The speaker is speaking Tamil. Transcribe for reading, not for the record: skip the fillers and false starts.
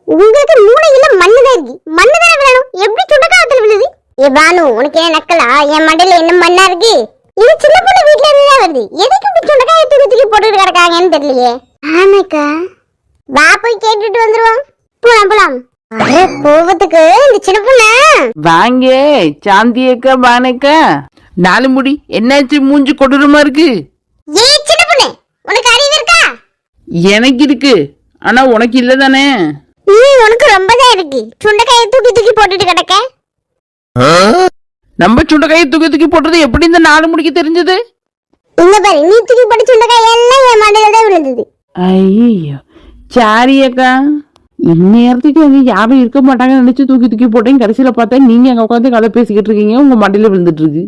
உங்களுக்கு மூளை இல்ல மண்ணுதான் இருக்கு. மண்ணுதான் வேணும். எப்படி சுண்டக்காய் வத்தல விழுது? ஏ பானு, உனக்கு என்ன நக்கலா? என் மண்டையில என்ன மண்ணா இருக்கு? இது சின்ன பொண்ணு வீட்ல இருந்துதான் வருது. எதுக்கு இப்படி சுண்டக்காயை தூக்கி தூக்கி போட்டுட்டு கிடக்காங்கன்னு தெரியலையே. ஆமாக்கா, வா போய் கேட்டுட்டு வந்துருவோம். போலாம் போலாம். அரே கோவத்துக்கு இந்த சின்ன பொண்ணு வாங்க. சாந்தியக்கா பானக்கா, நாலு முடி என்னாச்சு? மூஞ்சி கொடூரமா இருக்கு. ஏ சின்ன பொண்ணு, உனக்கு அறிவு இருக்கா? எனக்கு இருக்கு, ஆனா உனக்கு இல்ல தானே? உனக்கு ரொம்பதான் இருக்கு. சுண்டக்காயை தூக்கி தூக்கி போட்டுட்டு கிடக்க. நம்ம சுண்டக்காயை தூக்கி தூக்கி போட்டது எப்படி இந்த நாலு முடிக்கு தெரிஞ்சது? இங்க பாரு, நீ தூக்கி போட்ட சுண்டக்காய் எல்லாம் என் மண்டையில தான் விழுந்தது. ஐயோ சாரி அக்கா, இந்நேரத்துக்கு அங்க யாரும் இருக்க மாட்டாங்கன்னு நினைச்சு தூக்கி தூக்கி போட்டேன். கடைசியில பார்த்தா நீங்க அங்க உட்காந்து கதை பேசிக்கிட்டு இருக்கீங்க, உங்க மண்டையில விழுந்துட்டு இருக்கு.